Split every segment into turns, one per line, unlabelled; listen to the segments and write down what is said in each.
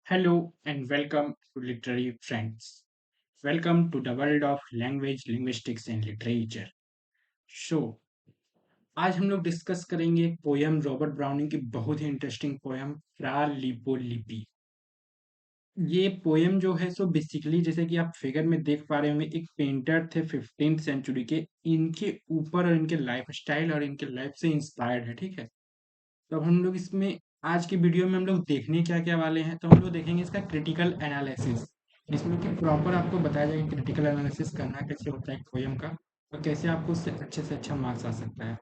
Hello and welcome to Literary Friends. Welcome to the world of language, linguistics and literature. So, आज हम लोग discuss करेंगे एक poem Robert browning की बहुत ही इंटरेस्टिंग पोयम फ्रा लिपोलिपि। ये पोयम जो है सो बेसिकली जैसे कि आप फिगर में देख पा रहे होंगे एक पेंटर थे 15th सेंचुरी के इनके ऊपर और इनके लाइफ स्टाइल और इनके लाइफ से इंस्पायर्ड है ठीक है। तो अब हम लोग इसमें आज की वीडियो में हम लोग देखने क्या-क्या वाले हैं, तो हम लोग देखेंगे इसका क्रिटिकल एनालिसिस, जिसमें कि प्रॉपर आपको बताया जाएगा क्रिटिकल एनालिसिस करना कैसे होता है एक पोएम का और कैसे आपको उससे अच्छे से अच्छा मार्क्स आ सकता है।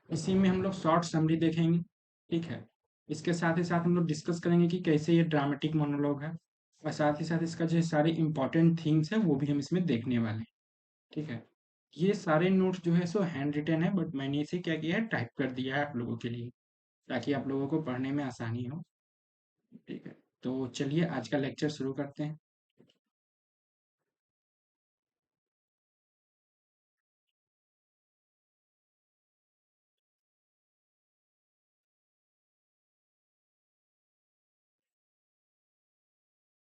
इसी में हम लोग शॉर्ट समरी देखेंगे, ठीक है। इसके साथ ही साथ हम लोग डिस्कस करेंगे कि कैसे ये ड्रामेटिक मोनोलॉग है और साथ ही साथ इसका जो सारे इंपॉर्टेंट थीम्स है वो भी हम इसमें देखने वाले हैं, ठीक है। ये सारे नोट्स जो है सो हैंड रिटन है बट मैंने इसे क्या किया है टाइप कर दिया है आप लोगों के लिए ताकि आप लोगों को पढ़ने में आसानी हो। ठीक है, तो चलिए आज का लेक्चर शुरू करते हैं।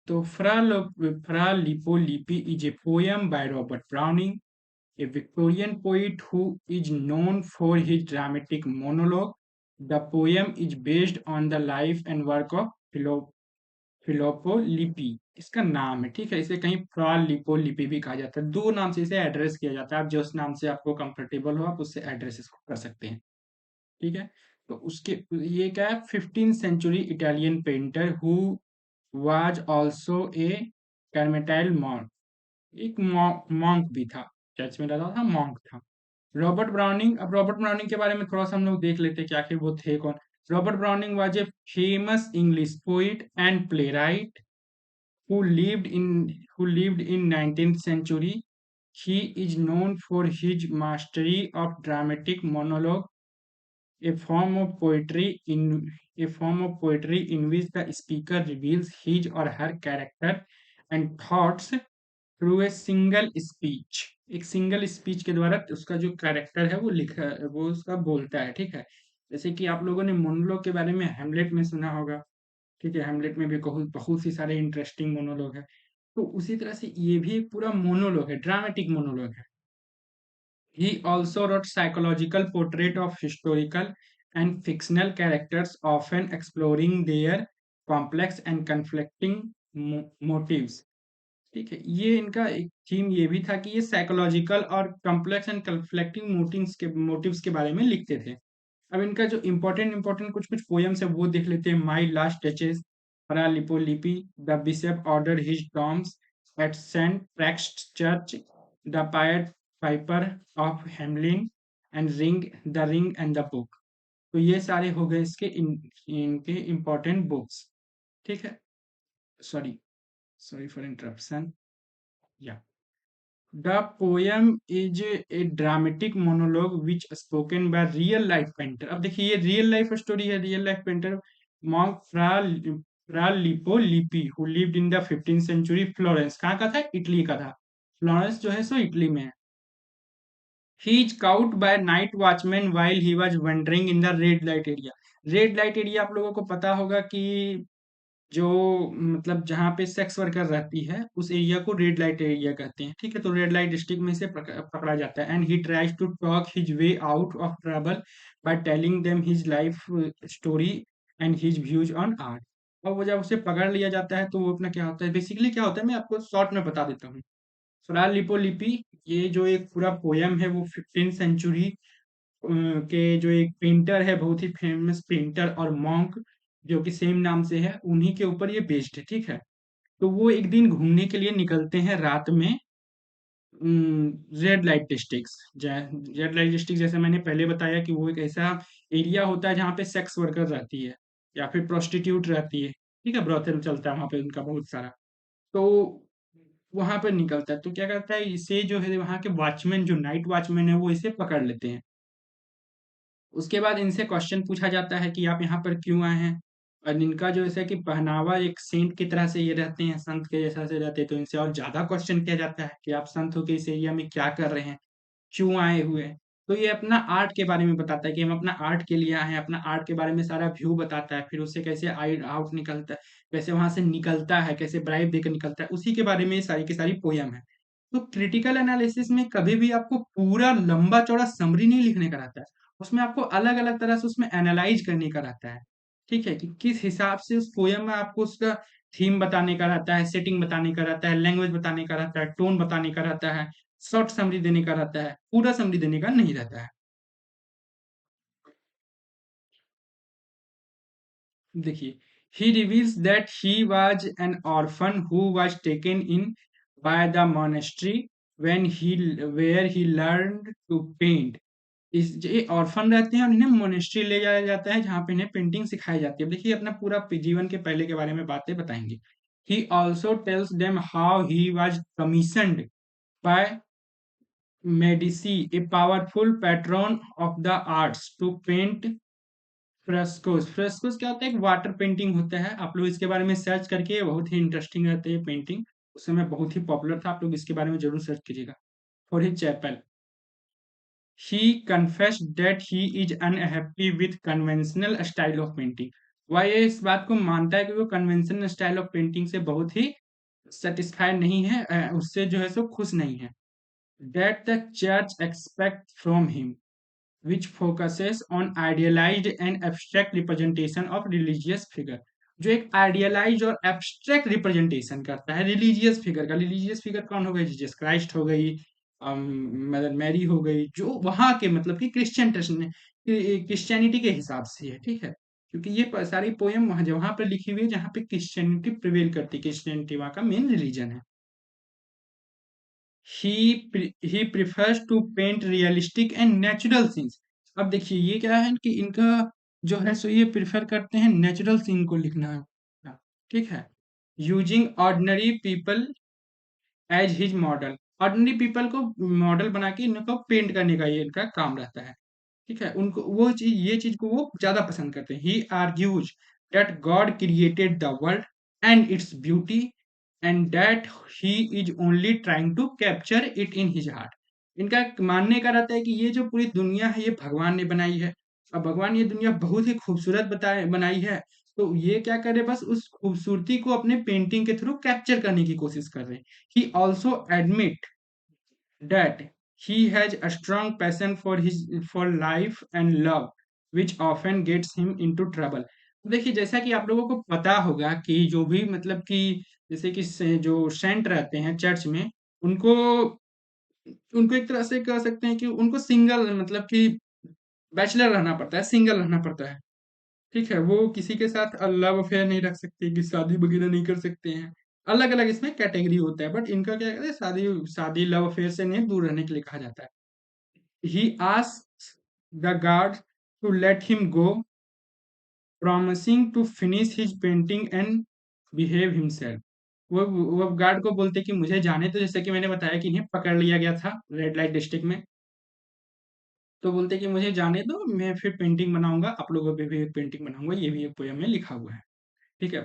तो Fra Lippo is a poem by Robert Browning, a Victorian poet who is known for his dramatic monologue. The poem is based on the life and work of फिलोपो लिपि इसका नाम है, ठीक है। इसे कहीं फ्रा लिपो लिपि भी कहा जाता है। दो नाम से इसे एड्रेस किया जाता है। आप जिस नाम से आपको कंफर्टेबल हो आप उससे एड्रेस इसको कर सकते हैं, ठीक है। तो उसके ये क्या है 15th century Italian painter who was also a Carmelite monk, एक मॉन्क भी था, चर्च में रहता था, मॉन्क था। रॉबर्ट ब्राउनिंग, अब रॉबर्ट ब्राउनिंग के बारे में थोड़ा सा हम लोग देख लेते हैं कि आखिर वो थे कौन। Robert browning was a famous English poet and playwright who lived in who lived in 19th century. He is known for his mastery of dramatic monologue, a form of poetry in which the speaker reveals his or her character and thoughts through a single speech. एक single speech के द्वारा उसका जो character है वो लिखा वो उसका बोलता है, ठीक है। जैसे कि आप लोगों ने मोनोलॉग के बारे में हेमलेट में सुना होगा, ठीक है। हेमलेट में भी बहुत बहुत सी सारे इंटरेस्टिंग मोनोलॉग है। तो उसी तरह से ये भी एक पूरा मोनोलॉग है, ड्रामेटिक मोनोलॉग है। He also wrote psychological portrait of historical and fictional characters, often exploring their complex and conflicting motives. ठीक है, ये इनका एक थीम ये भी था कि ये साइकोलॉजिकल और कॉम्प्लेक्स एंड कंफ्लिक्टिंग मोटिव्स के बारे में लिखते थे। अब इनका जो इम्पोर्टेंट कुछ कुछ पोएम्स है वो देख लेते हैं। My last Duchess, Fra Lippo Lippi, the bishop order his tomb at Saint Praxed's church, the pied piper of Hamelin and ring and the book. तो ये सारे हो गए इसके इनके इम्पोर्टेंट बुक्स, ठीक है। Sorry sorry for interruption. या The poem is a dramatic monologue which spoken by real life painter। अब देखिए ये रियल लाइफ स्टोरी है, real life painter monk Fra Lippo Lippi who lived in the 15th century Florence. कहाँ का था? Italy का था। फ्लोरेंस जो है सो इटली में है। He is caught by night watchman while he was wandering in the red light area. Red light area आप लोगों को पता होगा कि जो मतलब जहाँ पे सेक्स वर्कर रहती है उस एरिया को रेड लाइट एरिया कहते हैं, ठीक है। तो रेड लाइट डिस्ट्रिक्ट में से पकड़ा जाता है। And he tries to talk his way out of trouble by telling them his life story and his views on art. और वो जब उसे पकड़ लिया जाता है तो वो अपना क्या होता है, बेसिकली क्या होता है मैं आपको शॉर्ट में बता देता हूँ। सोराल लिपोलिपि ये जो एक पूरा पोयम है वो 15th सेंचुरी के जो एक पेंटर है, बहुत ही फेमस पेंटर और मॉन्क जो कि सेम नाम से है, उन्हीं के ऊपर ये बेस्ड है, ठीक है। तो वो एक दिन घूमने के लिए निकलते हैं रात में red light district. Red light district जैसे मैंने पहले बताया कि वो एक ऐसा एरिया होता है जहाँ पे सेक्स वर्कर रहती है या फिर प्रोस्टिट्यूट रहती है, ठीक है। ब्रोथल चलता है वहाँ पे उनका बहुत सारा। तो वहां पर निकलता है तो क्या करता है इसे जो है वहाँ के वॉचमैन जो नाइट वॉचमैन है वो इसे पकड़ लेते हैं। उसके बाद इनसे क्वेश्चन पूछा जाता है कि आप यहाँ पर क्यों आए हैं। और इनका जो ऐसा कि पहनावा एक सेंट की तरह से ये रहते हैं, संत के जैसा से रहते हैं, तो इनसे और ज्यादा क्वेश्चन किया जाता है कि आप संत होके इस एरिया में क्या कर रहे हैं, क्यों आए हुए हैं। तो ये अपना आर्ट के बारे में बताता है कि हम अपना आर्ट के लिए आए हैं, अपना आर्ट के बारे में सारा व्यू बताता है, फिर उससे कैसे आई आउट निकलता है, कैसे वहां से निकलता है, कैसे ब्राइब देकर निकलता है, उसी के बारे में ये सारी की सारी पोयम है। तो क्रिटिकल एनालिसिस में कभी भी आपको पूरा लंबा चौड़ा समरी नहीं लिखने का रहता है, उसमें आपको अलग अलग तरह से उसमें एनालाइज करने का रहता है। ठीक है, कि किस हिसाब से उस पोयम में आपको उसका थीम बताने का रहता है, सेटिंग बताने का रहता है, लैंग्वेज बताने का रहता है, टोन बताने का रहता है, शॉर्ट समरी देने का रहता है, पूरा समरी देने का नहीं रहता है। देखिए, he reveals that he was an orphan who was taken in by the monastery when he where he learned to paint. इस ये ऑर्फन रहते हैं और इन्हें मोनेस्ट्री ले जाया जाता है जहाँ पे इन्हें पेंटिंग सिखाई जाती है। देखिए अपना पूरा जीवन के पहले के बारे में बातें बताएंगे। He also tells them how he was commissioned by Medici, a powerful patron of the arts, to paint frescoes. Frescoes क्या होता है? एक वाटर पेंटिंग होता है। आप लोग इसके बारे में सर्च करके, बहुत ही इंटरेस्टिंग रहते हैं पेंटिंग। उस समय बहुत ही पॉपुलर था, आप लोग इसके बारे में जरूर सर्च कीजिएगा। For his chapel he confessed that he is unhappy with conventional style of painting। वह ये इस बात को मानता है कि वो कन्वेंशनल स्टाइल ऑफ पेंटिंग से बहुत ही सेटिस्फाइड नहीं है, उससे जो है सो खुश नहीं है। That the church expect from him, which focuses on idealized and abstract representation of religious figure। जो एक आइडियलाइज और एब्स्ट्रैक्ट रिप्रेजेंटेशन करता है रिलीजियस फिगर का। रिलीजियस फिगर कौन हो गई? जीसस क्राइस्ट हो गई, मदर मैरी हो गई, जो वहां के मतलब कि क्रिश्चियनिटी के हिसाब से है। ठीक है, क्योंकि ये सारी पोयम वहां जहां पर लिखी हुई है जहां पे क्रिश्चियनिटी प्रिवेल करती है, क्रिश्चियनिटी वहां का मेन रिलीजन है। he prefers to paint realistic and natural scenes। अब देखिए ये क्या है कि इनका जो है सो ये प्रिफर करते हैं नेचुरल सीन को लिखना है। ठीक है, using ordinary people as his model. Ordinary people को मॉडल बना के इनको पेंट करने का ये इनका काम रहता है। ठीक है, उनको वो चीज ये चीज को वो ज्यादा पसंद करते हैं। He argues that God created the world and its beauty and that he is only trying to capture it in his heart. इनका मानने का रहता है कि ये जो पूरी दुनिया है ये भगवान ने बनाई है, और भगवान ये दुनिया बहुत ही खूबसूरत बनाई है। तो ये क्या करे, बस उस खूबसूरती को अपने पेंटिंग के थ्रू कैप्चर करने की कोशिश कर रहे हैं। He also admit that he has a strong passion for life and love which often gets him into trouble। देखिए जैसा कि आप लोगों को पता होगा कि जो भी मतलब कि जैसे कि जो सेंट रहते हैं चर्च में, उनको उनको एक तरह से कह सकते हैं कि उनको सिंगल मतलब कि बैचलर रहना पड़ता है, सिंगल रहना पड़ता है। ठीक है, वो किसी के साथ लव अफेयर नहीं रख सकते, कि शादी वगैरह नहीं कर सकते हैं। अलग अलग इसमें कैटेगरी होता है, बट इनका क्या कहते हैं, शादी शादी लव अफेयर से नहीं दूर रहने के लिए कहा जाता है। He asks the guard to let him go, promising to finish his painting and behave himself. वो गार्ड को बोलते कि मुझे जाने दो, जैसे कि मैंने बताया कि इन्हें पकड़ लिया गया था रेड लाइट डिस्ट्रिक्ट में। तो बोलते कि मुझे जाने दो, मैं फिर पेंटिंग बनाऊंगा, आप लोगों पे भी एक पेंटिंग बनाऊंगा, ये भी एक पोयम में लिखा हुआ है। ठीक है,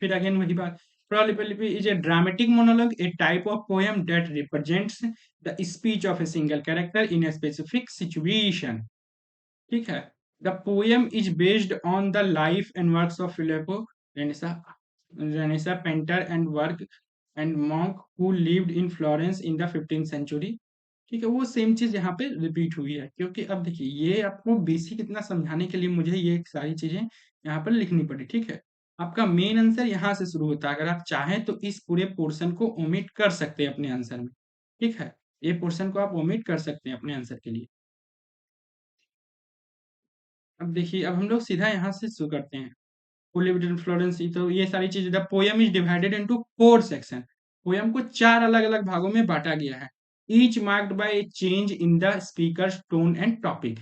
फिर अगेन वही बात। Prolific is a dramatic monologue, a type of poem that represents the speech of a single character in a specific situation। ठीक है, the poem is based on the life and works of Filippo Renesca painter and work and monk who lived in Florence in the 15th century। ठीक है, वो same चीज यहाँ पे repeat हुई है, क्योंकि अब देखिए ये आपको बेसिक इतना समझाने के लिए मुझे ये सारी चीजें यहाँ पर लिखनी पड़ी। ठीक है, आपका मेन आंसर यहाँ से शुरू होता है। अगर आप चाहें तो इस पूरे पोर्शन को ओमिट कर सकते हैं अपने आंसर में। ठीक है, ये पोर्शन को आप ओमिट कर सकते हैं अपने आंसर के लिए। अब देखिए, अब हम लोग सीधा यहाँ से शुरू करते हैं। Who lived in Florence, तो ये सारी चीजें। The poem is divided into 4 section. Poem को 4 अलग-अलग भागों में बांटा गया है। Each marked by A change in the speakers tone and topic.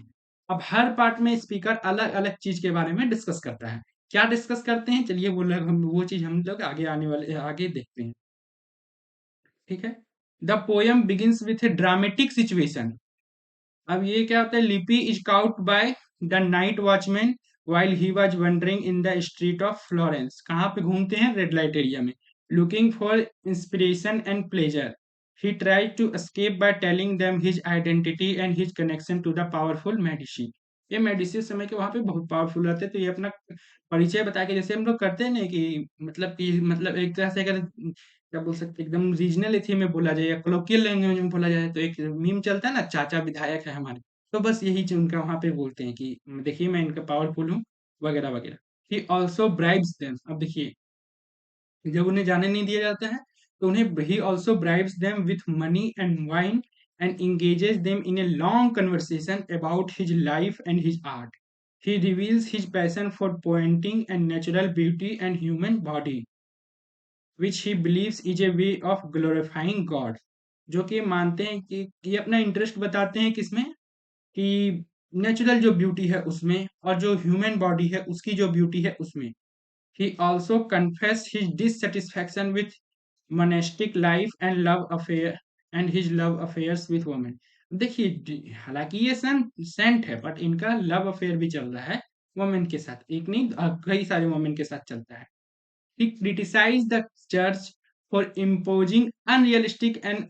अब हर पार्ट में स्पीकर अलग-अलग चीज के बारे में डिस्कस करता है। क्या डिस्कस करते हैं, चलिए वो चीज हम लोग आगे आने वाले आगे देखते हैं। ठीक है, the poem begins with A dramatic situation. अब ये क्या होता है, लिपि is caught by the night watchman while he was wandering in the street of Florence। कहाँ पे घूमते हैं? रेड लाइट एरिया में। Looking for inspiration and pleasure. He tried to escape by telling them his identity and his connection to the powerful Medici. ये Medici उस समय के वहाँ पे बहुत पावरफुल रहते, तो ये अपना परिचय बता के, जैसे हम लोग करते हैं ना कि मतलब एक तरह से अगर क्या बोल सकते हैं, एकदम रीजनल एथी में बोला जाए या कोलोकियल लैंग्वेज में बोला जाए, तो एक मीम चलता है ना, चाचा विधायक है हमारे, तो बस यही चीज उनका वहाँ पे बोलते हैं कि देखिए मैं इनका पावरफुल हूँ, वगैरह वगैरह। ही ऑल्सो ब्राइब्स देम, अब देखिए जब उन्हें जाने नहीं दिया जाता है, तो उन्हें he also bribes them with money and wine and engages them in a long conversation about his life and his art. He reveals his passion for painting and natural beauty and human body, which he believes is a way of glorifying God. जो कि मानते हैं कि ये अपना interest बताते हैं किसमें, कि नेचुरल जो ब्यूटी है उसमें, और जो ह्यूमन बॉडी है उसकी जो ब्यूटी है उसमें। He also confessed his dissatisfaction with monastic life and his love affairs with women. देखिए हालांकि ये सेंट है, बट इनका लव अफेयर भी चल रहा है वोमेन के साथ, एक नहीं कई सारे वोमेन के साथ चलता है। He criticized the church for imposing unrealistic and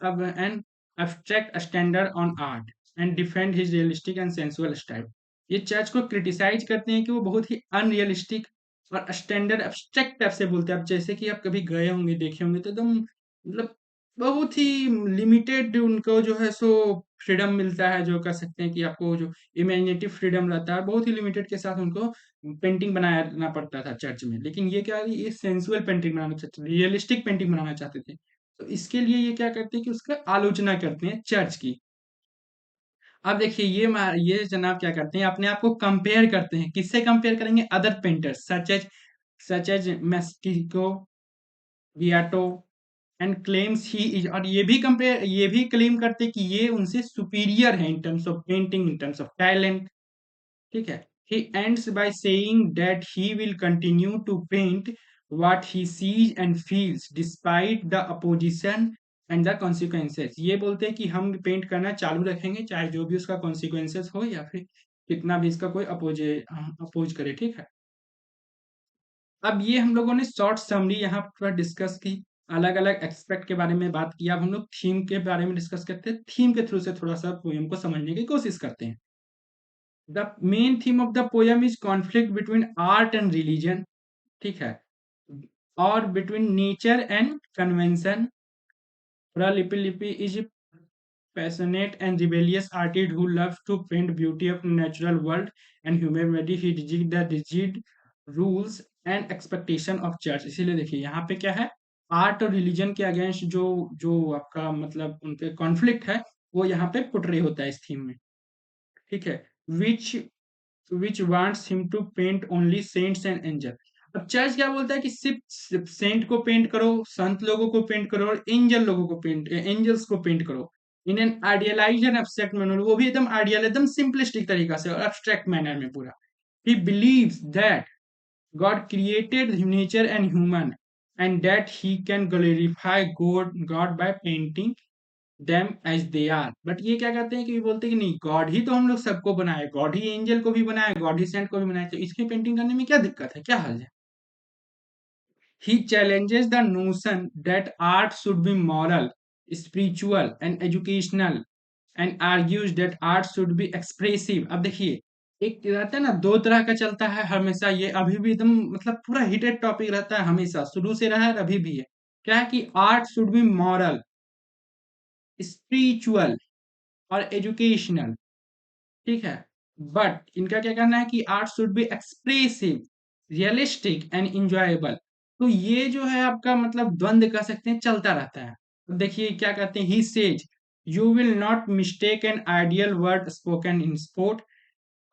abstract standard on art and defend his realistic and sensual style. ये चर्च को क्रिटिसाइज करते हैं कि वो बहुत ही अनरियलिस्टिक और स्टैंडर्ड एब्स्ट्रैक्ट टाइप से बोलते हैं। अब जैसे कि आप कभी गए होंगे, देखे होंगे, तो एकदम मतलब बहुत ही लिमिटेड उनको जो है सो फ्रीडम मिलता है, जो कह सकते हैं कि आपको जो इमेजिनेटिव फ्रीडम रहता है, बहुत ही लिमिटेड के साथ उनको पेंटिंग बनाना पड़ता था चर्च में। लेकिन ये क्या, ये सेंसुअल पेंटिंग बनाना चाहते थे, रियलिस्टिक पेंटिंग बनाना चाहते थे। तो इसके लिए ये क्या करते हैं कि उसका आलोचना करते हैं चर्च की। अब देखिए ये जनाब क्या करते हैं, अपने आप को कंपेयर करते हैं, किससे कंपेयर करेंगे, other painters such as Masaccio, वियाटो, एंड क्लेम्स ही इज, और ये भी क्लेम करते कि ये उनसे सुपीरियर है in terms of painting, in terms of talent. ठीक है। He ends by saying that he will continue to paint what he sees and feels despite the opposition and the consequences. ये बोलते हैं कि हम पेंट करना चालू रखेंगे, चाहे जो भी उसका consequences हो, या फिर कितना भी इसका कोई अपोज करे। ठीक है। अब ये हम लोगों ने शॉर्ट समरी यहाँ पर डिस्कस की, अलग अलग एक्सपेक्ट के बारे में बात किया। अब हम लोग थीम के बारे में डिस्कस करते हैं, थीम के थ्रू से थोड़ा सा पोएम को समझने की कोशिश करते हैं। The main theme of the poem is conflict between art and religion, ठीक है, और between nature and convention. Pralipilippi is a passionate and rebellious artist who loves to paint beauty of natural world and humanity. He rejects the rigid rules and expectation of church. इसीलिए देखिए यहाँ पे क्या है, art और religion के against जो जो आपका मतलब उनके कॉन्फ्लिक्ट है, वो यहाँ पे पुट होता है इस थीम में। ठीक है। विच wants him to paint only saints and angel. अब चर्च क्या बोलता है कि सिर्फ सेंट को पेंट करो, संत लोगों को पेंट करो, और एंजल्स को पेंट करो in an idealised and abstract manner, वो भी एकदम आइडियल, एकदम सिंपलिस्टिक तरीका से और एब्स्ट्रैक्ट मैनर में पूरा। He believes that God created nature and human and that he can glorify God by painting them as they are. But ये क्या कहते हैं कि बोलते हैं कि नहीं, गॉड ही तो हम लोग सबको बनाए, गॉड ही एंजल को भी बनाए, गॉड ही सेंट को भी बनाए, तो इसकी पेंटिंग करने में क्या दिक्कत है, क्या हल है। He challenges the notion that art should be moral, spiritual and educational, and argues that art should be expressive. अब देखिए, एक रहता है ना, दो तरह का चलता है हमेशा, ये अभी भी एकदम मतलब पूरा हिटेड टॉपिक रहता है, हमेशा शुरू से रहा है और अभी भी है। क्या है कि art should be moral, spiritual और एजुकेशनल। ठीक है। बट इनका क्या कहना है कि art should be expressive, realistic and enjoyable. तो ये जो है आपका मतलब द्वंद कह सकते हैं, चलता रहता है। तो देखिए क्या कहते हैं, he says you will not mistake an ideal word spoken in sport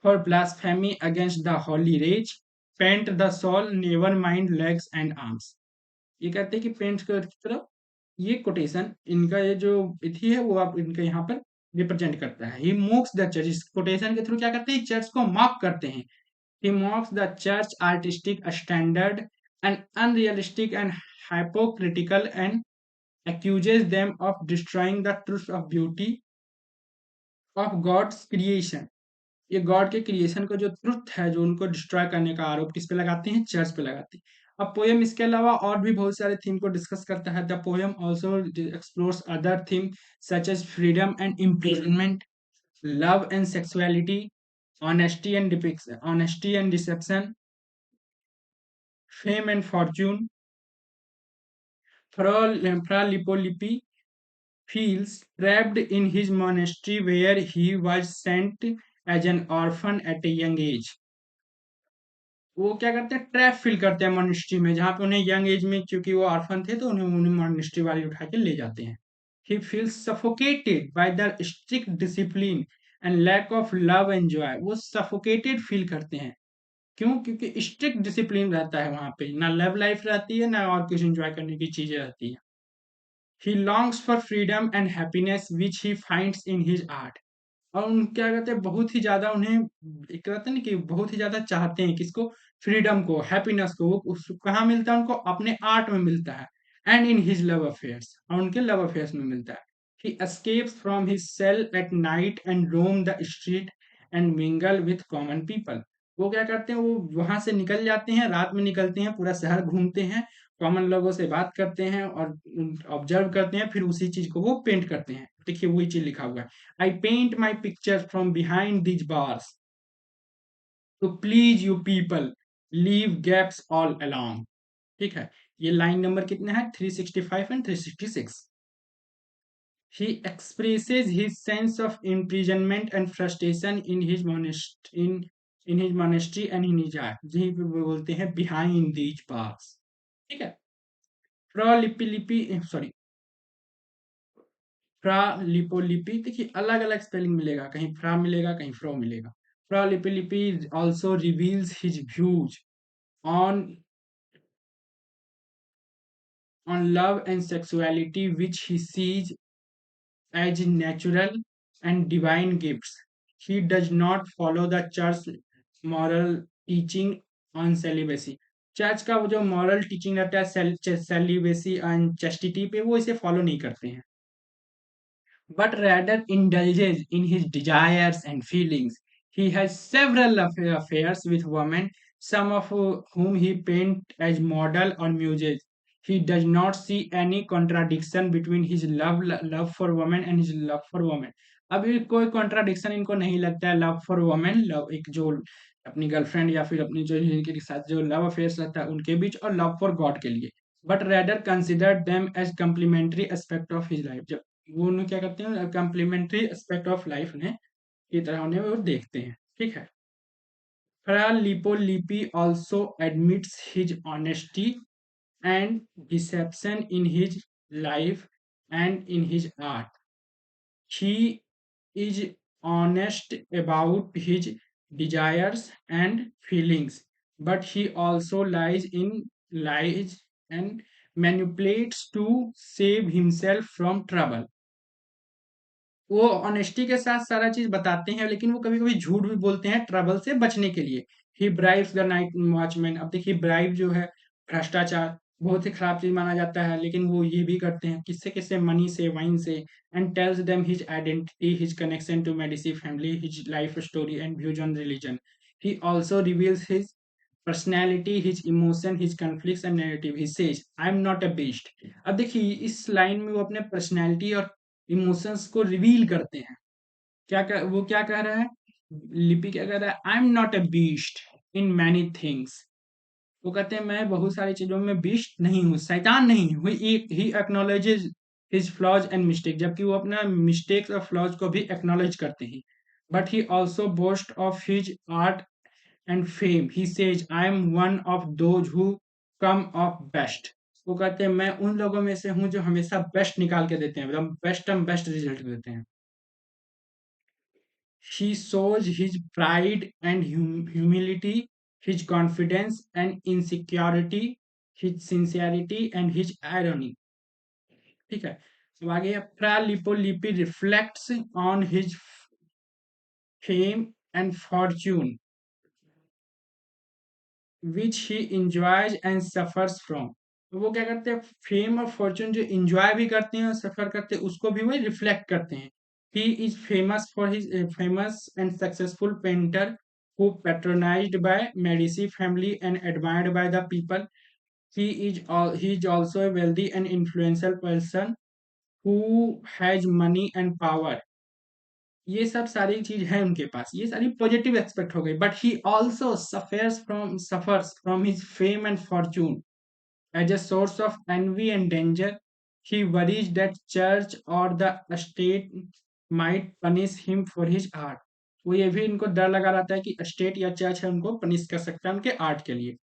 for blasphemy against the holy rays, paint the soul never mind legs and arms. ये कहते हैं कि पेंट की तरफ, ये कोटेशन इनका ये जो इथी है वो आप इनका यहाँ पर रिप्रेजेंट करता है। ही मॉक्स द चर्च, इस कोटेशन के थ्रू क्या करते हैं, चर्च को मॉक करते हैं। He mocks the church artistic standard and unrealistic and hypocritical and accuses them of destroying the truth of beauty of God's creation. ये गॉड के क्रिएशन का जो ट्रुथ है, जो उनको डिस्ट्रॉय करने का आरोप किस पे लगाते हैं, चर्च पे लगाते हैं। अब पोएम इसके अलावा और भी बहुत सारे थीम को डिस्कस करता है। The poem also explores other theme such as freedom and imprisonment, love and sexuality, honesty and deception, fame and fortune. Fra Lippo feels trapped in his monastery where he was sent as an orphan at a young age. वो क्या करते हैं, trap feel करते हैं monastery में, जहाँ पे उन्हें यंग एज में, क्योंकि वो ऑर्फन थे तो उन्हें मोनेस्ट्री वाले उठा के ले जाते हैं। He feels suffocated by the strict discipline and lack of love and joy. वो सफोकेटेड फील करते हैं। क्यों? क्योंकि स्ट्रिक्ट डिसिप्लिन रहता है वहां पे, ना लव लाइफ रहती है, ना और कुछ एंजॉय करने की चीजें रहती है। He longs for freedom and happiness which he finds in his art. और उन क्या कहते हैं, बहुत ही ज्यादा उन्हें एक कहते हैं ना कि बहुत ही ज्यादा चाहते हैं किसको, फ्रीडम को, हैप्पीनेस को। वो कहाँ मिलता है उनको? अपने आर्ट में मिलता है, and in his love affairs, और उनके लव अफेयर्स में मिलता है। ही escapes from his cell at night and roam the street and mingle with common people। वो क्या करते हैं, वो वहां से निकल जाते हैं, रात में निकलते हैं, पूरा शहर घूमते हैं, कॉमन लोगों से बात करते हैं और ऑब्जर्व करते हैं, फिर उसी चीज को वो पेंट करते हैं। देखिए वही चीज लिखा हुआ है, I paint my pictures from behind these bars to please you people, leave gaps all along। ठीक है, ये लाइन नंबर कितना है? 365 and 366। He expresses his sense of imprisonment and frustration in his monastery and in his art। यही पे वो बोलते हैं behind these bars। ठीक है, फ्रॉलिपिलिपि सॉरी फ्रालिपोलिपि, देखिए अलग अलग स्पेलिंग मिलेगा, कहीं फ्रा मिलेगा, कहीं फ्रो मिलेगा। फ्रालिपिलिपि also reveals his views on love and sexuality which he sees as natural and divine gifts। He does not follow the church moral teaching on celibacy। Church का वो जो मॉरल टीचिंग रहता है सेलिबेसी एंड चैस्टिटी पे, वो इसे follow नहीं करते हैं, but rather indulges in his desires and feelings। He has several affairs with women, some of whom he paints as model or muses। He does not see any contradiction between his love for women and his love for women। अभी कोई contradiction इनको नहीं लगता है love for women, love एक जो अपनी girlfriend या फिर अपनी जो जिनके साथ जो लव अफेयर्स रहता है उनके बीच, और लव फॉर गॉड के लिए, but rather consider them as complementary aspect of his life. जब वो उन्हें क्या करते हैं, कम्प्लीमेंट्री एस्पेक्ट ऑफ लाइफ ने की तरह उन्हें वो देखते हैं। ठीक है, Fra Lippo also admits his honesty and deception in his life and in his art। He is honest about his desires and feelings, but he also lies and manipulates to save himself from trouble। वो honesty के साथ सारा चीज बताते हैं, लेकिन वो कभी कभी झूठ भी बोलते हैं ट्रबल से बचने के लिए। ही ब्राइब्स द नाइट वॉचमैन। अब देखिए ब्राइब जो है भ्रष्टाचार, बहुत ही खराब चीज माना जाता है, लेकिन वो ये भी करते हैं किससे किससे, मनी से, वाइन से। And tells them his identity, his connection to Medici family, his life story and views on religion. He also reveals his personality, his emotion, his conflicts and narrative. He says I am not a beast. अब देखिए इस line में वो अपने personality और emotions को reveal करते हैं। वो क्या कह रहा है, लिपि क्या कह रहा है, आई am not a beast in many things. वो कहते हैं मैं बहुत सारी चीजों में बीस्ट नहीं हूँ, शैतान नहीं हूँ। ही एक्नॉलेजेज हिज फ्लॉज एंड मिस्टेक, जबकि वो अपना मिस्टेक्स और फ्लॉज को भी एक्नॉलेज करते हैं। But he also boast of his art and fame. He says I M one of those who come of best. वो कहते हैं मैं उन लोगों में से हूँ जो हमेशा बेस्ट निकाल के देते हैं, मतलब बेस्ट रिजल्ट देते हैं। He shows his pride and humility, his confidence and insecurity, his sincerity and his irony। ठीक है, अब आगे Pralipolipi reflects on his fame and fortune which he enjoys and suffers from। तो वो क्या करते हैं, फेम और फॉर्चून जो इंजॉय भी करते हैं और सफर करते हैं, उसको भी वो रिफ्लेक्ट करते हैं। He is famous for his famous and successful painter who patronized by Medici family and admired by the people। he is also a wealthy and influential person who has money and power. ये सब सारी चीज है उनके पास, ये सारी positive expect हो गई, but he also suffers from his fame and fortune as a source of envy and danger. He worries that church और the state might punish him for his art. वो ये भी इनको डर लगा रहता है कि स्टेट या चर्च है उनको पनिश कर सकता है उनके आर्ट के लिए.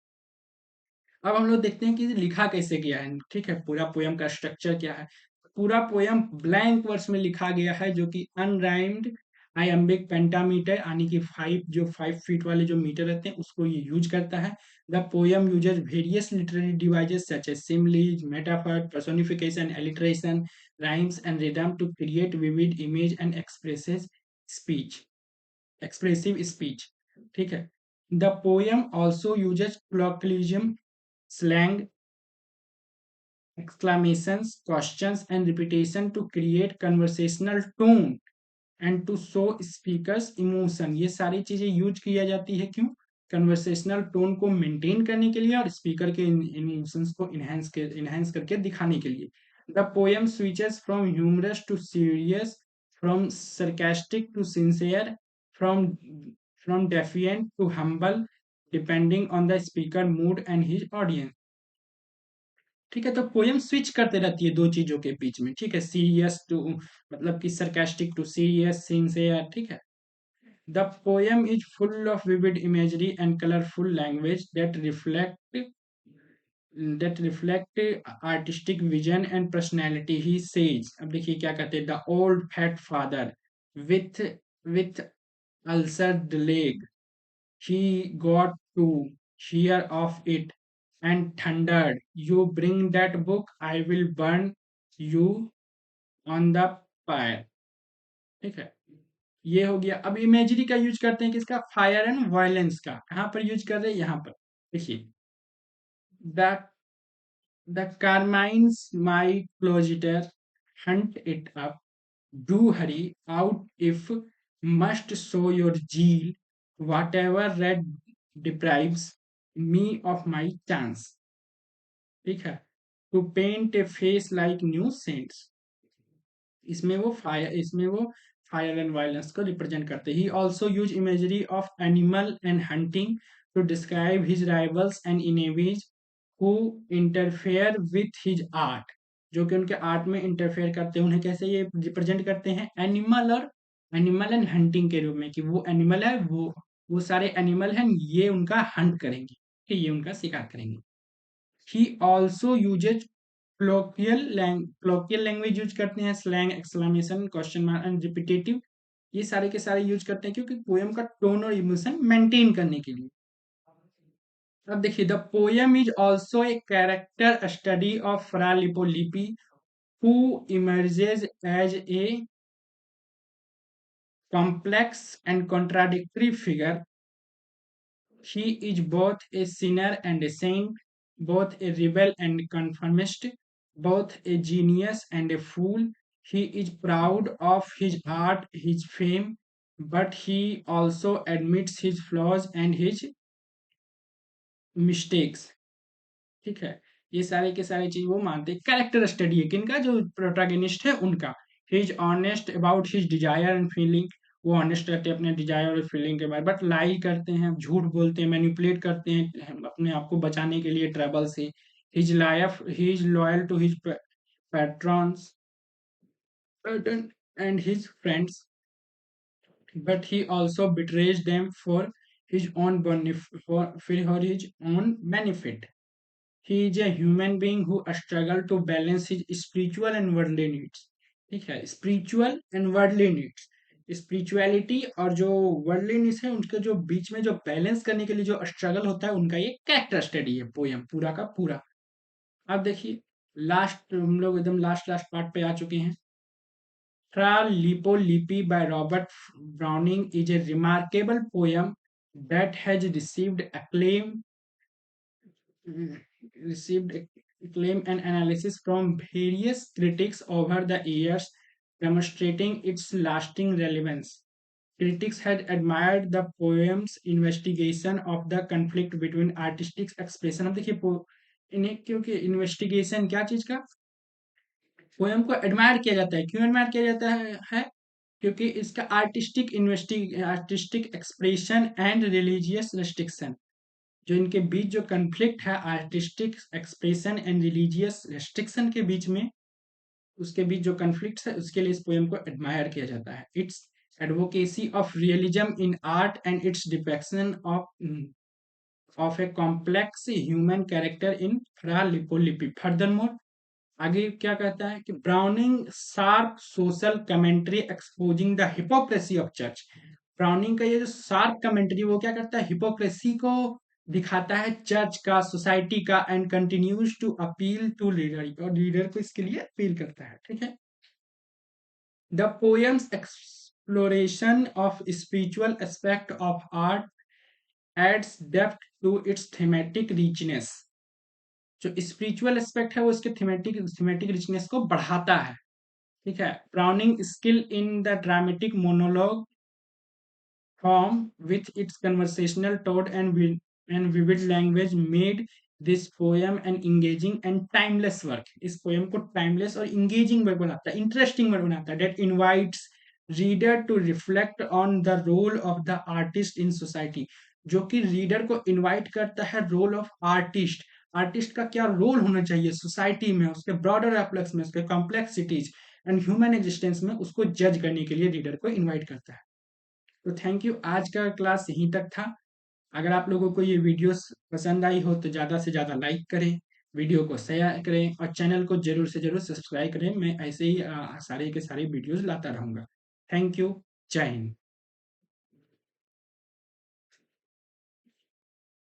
अब हम लोग देखते हैं कि लिखा कैसे गया है, ठीक है, पूरा पोयम का स्ट्रक्चर क्या है. पूरा पोयम ब्लैंक वर्स में लिखा गया है, जो कि अनराइम्ड आयम्बिक पेंटामीटर यानी कि 5 वाले जो मीटर रहते हैं उसको ये यूज करता है. The poem uses various literary devices such as similes, metaphor, personification, alliteration, rhymes and rhythm to create vivid image and expressive speech. ठीक है. The poem also uses colloquialism, slang, exclamations, questions, and repetition to create conversational tone and to show speakers emotion. ये सारी चीजें use किया जाती है क्यों? Conversational tone को मेंटेन करने के लिए और स्पीकर के इमोशंस को इनहेंस करके दिखाने के लिए. The poem switches from humorous to serious, from sarcastic to sincere, from from defiant to humble, depending on the speaker mood and his audience. ठीक है. तो पोयम स्विच करते रहती है दो चीजों के बीच में. ठीक है. सीरियस टू, मतलब कि सरकास्टिक टू सीरियस, सिंसियर. ठीक है. The poem is full of vivid imagery and colourful language that reflect artistic vision and personality. He says, अब देखिए क्या कहते हैं. The old fat father with with ulcered leg, he got to hear of it and thundered, "You bring that book, I will burn you on the fire." ठीक है. ये हो गया. अब इमेजरी का यूज करते हैं किसका? फायर एंड वायलेंस का. कहां पर यूज कर रहे हैं? यहां पर देखिए. The the Carmine's my closeter, hunt it up, do hurry out if must show your zeal, whatever red deprives me of my chance. ठीक है. To paint a face like new saints. इसमें वो फायर एंड वायलेंस को represent करते. He also use imagery of animal and hunting to describe his rivals and enemies who interfere with his art. जो कि उनके art में interfere करते हैं. उन्हें कैसे ये रिप्रेजेंट करते हैं? एनिमल एंड हंटिंग के रूप में, कि वो एनिमल है, वो सारे एनिमल हैं, ये उनका हंट करेंगे, कि ये उनका शिकार करेंगे. He also uses colloquial language use करते हैं. Slang, exclamation, question mark and repetitive, ये सारे के सारे यूज करते हैं क्योंकि पोएम का टोन और इमोशन मेंटेन करने के लिए. अब देखिए. The poem is also a character study of Fra Lippo Lippi, who emerges as a complex and contradictory figure. He is both a sinner and a saint, both a rebel and conformist, both a genius and a fool. He is proud of his art, his fame, but he also admits his flaws and his mistakes. ठीक है. ये सारे के सारे चीज वो मानते हैं. कैरेक्टर स्टडी है किनका? जो प्रोटैगनिस्ट है उनका. He is honest about his desire and feeling. वो ऑनेस्ट रहते हैं अपने डिजायर और फीलिंग के बारे में, बट लाई करते हैं, झूठ बोलते हैं, मैनिपुलेट करते हैं अपने आप को बचाने के लिए ट्रबल से. He is loyal to his patrons and his friends, but he also betrays them for his own for his own benefit. He is a human being who struggle to balance his spiritual and worldly needs. ठीक है. Spiritual and worldly needs, spirituality और जो worldly needs है उनके जो बीच में जो balance करने के लिए जो स्ट्रगल होता है, उनका ये कैरेक्टर स्टडी है पोयम पूरा का पूरा. अब देखिए. लास्ट हम लोग एकदम लास्ट पार्ट पे आ चुके हैं. Fra Lippo by Robert Browning is a remarkable poem that has received acclaim and analysis from various critics over the years, demonstrating its lasting relevance. Critics had admired the poem's investigation of the conflict between artistic expression. अब देखिए इन्हें क्योंकि investigation क्या चीज का, poem को admire किया जाता है। क्यों एडमायर किया जाता है? क्योंकि इसका artistic expression and religious restriction, जो इनके बीच जो कन्फ्लिक्ट है artistic expression and religious restriction के बीच में, उसके बीच जो कन्फ्लिक्ट है उसके लिए इस पोएम को एडमायर किया जाता है। Its advocacy of realism in art and its depiction of a complex human character in Fra Lippo Lippi. Furthermore आगे क्या कहता है कि Browning sharp social commentary exposing the hypocrisy of church. Browning का ये जो शार्प कमेंट्री वो क्या करता है, हिपोक्रेसी को दिखाता है चर्च का, सोसाइटी का, and continues to appeal to reader, और रीडर को इसके लिए अपील करता है। ठीक है। The poem's exploration of spiritual aspect of art adds depth to its thematic richness. जो स्पिरिचुअल एस्पेक्ट है वो इसके थीमेटिक रिचनेस को बढ़ाता है। ठीक है। Browning skill in the dramatic monologue form with its conversational tone and vivid language made this poem an engaging and timeless work. इस poem को timeless और engaging वर्क बनाता है, interesting वर्क बनाता है, that invites reader to reflect on the role of the artist in society, जो कि reader को इनवाइट करता है रोल ऑफ आर्टिस्ट, आर्टिस्ट का क्या रोल होना चाहिए सोसाइटी में, उसके ब्रॉडर एप्लेक्स में, उसके कॉम्प्लेक्सिटीज एंड ह्यूमन एग्जिस्टेंस में, उसको जज करने के लिए रीडर को इनवाइट करता है। तो थैंक यू, आज का क्लास यहीं तक था। अगर आप लोगों को ये वीडियोस पसंद आई हो तो ज़्यादा से ज़्यादा लाइक करें, वीडियो को शेयर करें और चैनल को जरूर से जरूर सब्सक्राइब करें। मैं ऐसे ही सारे के सारे वीडियोस लाता रहूँगा। Thank you. जय हिंद।